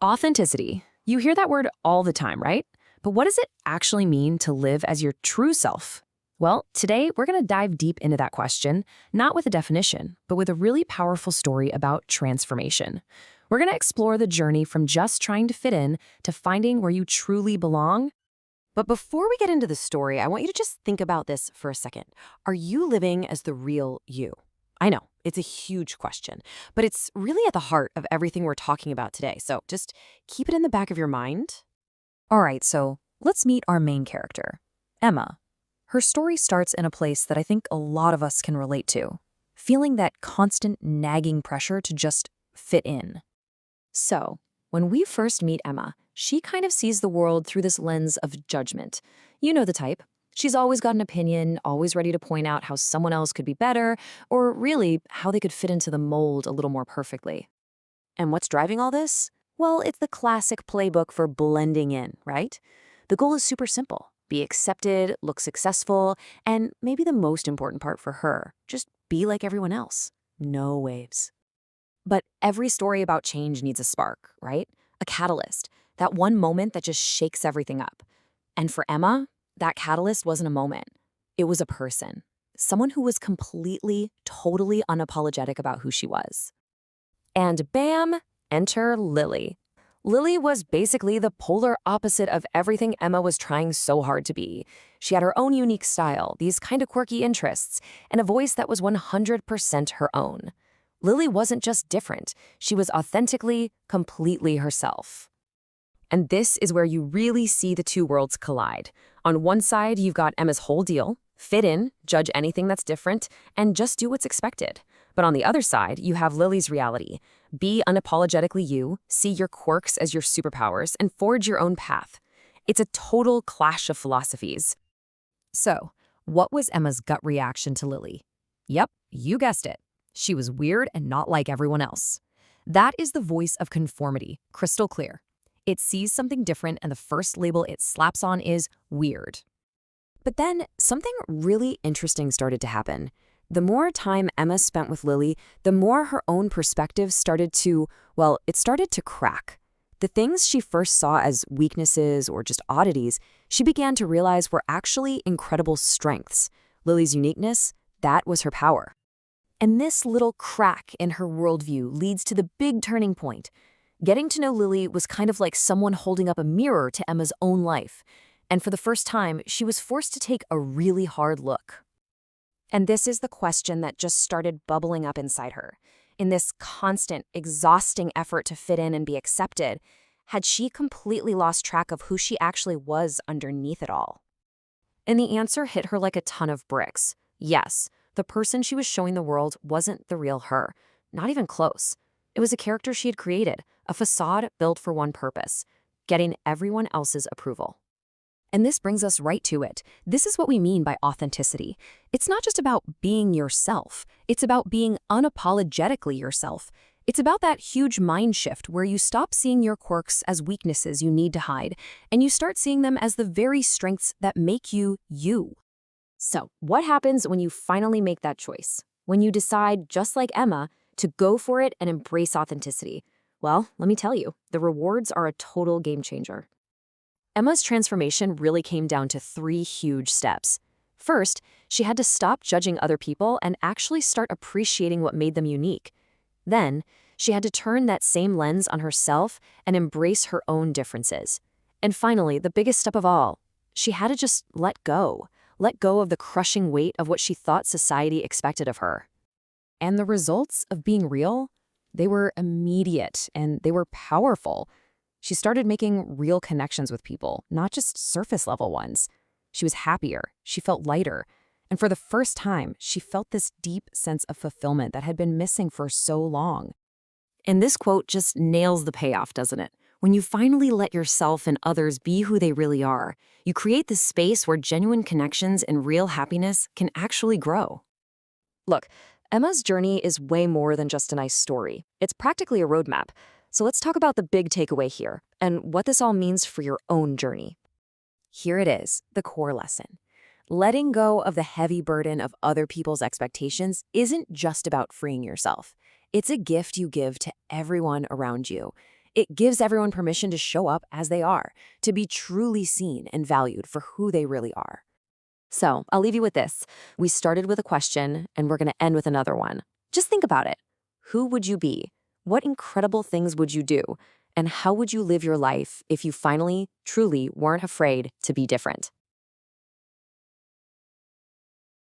Authenticity. You hear that word all the time, right? But what does it actually mean to live as your true self? Well, today we're going to dive deep into that question, not with a definition, but with a really powerful story about transformation. We're going to explore the journey from just trying to fit in to finding where you truly belong. But before we get into the story, I want you to just think about this for a second. Are you living as the real you? I know, it's a huge question, but it's really at the heart of everything we're talking about today. So just keep it in the back of your mind. All right, so let's meet our main character, Emma. Her story starts in a place that I think a lot of us can relate to, feeling that constant nagging pressure to just fit in. So, when we first meet Emma, she kind of sees the world through this lens of judgment. You know the type. She's always got an opinion, always ready to point out how someone else could be better, or really how they could fit into the mold a little more perfectly. And what's driving all this? Well, it's the classic playbook for blending in, right? The goal is super simple. Be accepted, look successful, and maybe the most important part for her, just be like everyone else. No waves. But every story about change needs a spark, right? A catalyst. That one moment that just shakes everything up. And for Emma, that catalyst wasn't a moment. It was a person. Someone who was completely, totally unapologetic about who she was. And bam, enter Lily. Lily was basically the polar opposite of everything Emma was trying so hard to be. She had her own unique style, these kind of quirky interests, and a voice that was 100% her own. Lily wasn't just different. She was authentically, completely herself. And this is where you really see the two worlds collide. On one side, you've got Emma's whole deal: fit in, judge anything that's different, and just do what's expected. But on the other side, you have Lily's reality. Be unapologetically you, see your quirks as your superpowers, and forge your own path. It's a total clash of philosophies. So, what was Emma's gut reaction to Lily? Yep, you guessed it. She was weird and not like everyone else. That is the voice of conformity, crystal clear. It sees something different, and the first label it slaps on is weird. But then something really interesting started to happen. The more time Emma spent with Lily, the more her own perspective started to, well, it started to crack. The things she first saw as weaknesses or just oddities, she began to realize were actually incredible strengths. Lily's uniqueness, that was her power. And this little crack in her worldview leads to the big turning point. Getting to know Lily was kind of like someone holding up a mirror to Emma's own life. And for the first time, she was forced to take a really hard look. And this is the question that just started bubbling up inside her. In this constant, exhausting effort to fit in and be accepted, had she completely lost track of who she actually was underneath it all? And the answer hit her like a ton of bricks. Yes, the person she was showing the world wasn't the real her. Not even close. It was a character she had created, a facade built for one purpose: getting everyone else's approval. And this brings us right to it. This is what we mean by authenticity. It's not just about being yourself. It's about being unapologetically yourself. It's about that huge mind shift where you stop seeing your quirks as weaknesses you need to hide, and you start seeing them as the very strengths that make you you. So, what happens when you finally make that choice? When you decide, just like Emma, to go for it and embrace authenticity? Well, let me tell you, the rewards are a total game changer. Emma's transformation really came down to 3 huge steps. First, she had to stop judging other people and actually start appreciating what made them unique. Then, she had to turn that same lens on herself and embrace her own differences. And finally, the biggest step of all, she had to just let go. Let go of the crushing weight of what she thought society expected of her. And the results of being real? They were immediate and they were powerful. She started making real connections with people, not just surface-level ones. She was happier, she felt lighter, and for the first time, she felt this deep sense of fulfillment that had been missing for so long. And this quote just nails the payoff, doesn't it? When you finally let yourself and others be who they really are, you create this space where genuine connections and real happiness can actually grow. Look, Emma's journey is way more than just a nice story. It's practically a roadmap. So let's talk about the big takeaway here and what this all means for your own journey. Here it is, the core lesson. Letting go of the heavy burden of other people's expectations isn't just about freeing yourself. It's a gift you give to everyone around you. It gives everyone permission to show up as they are, to be truly seen and valued for who they really are. So I'll leave you with this. We started with a question, and we're going to end with another one. Just think about it. Who would you be? What incredible things would you do? And how would you live your life if you finally, truly weren't afraid to be different?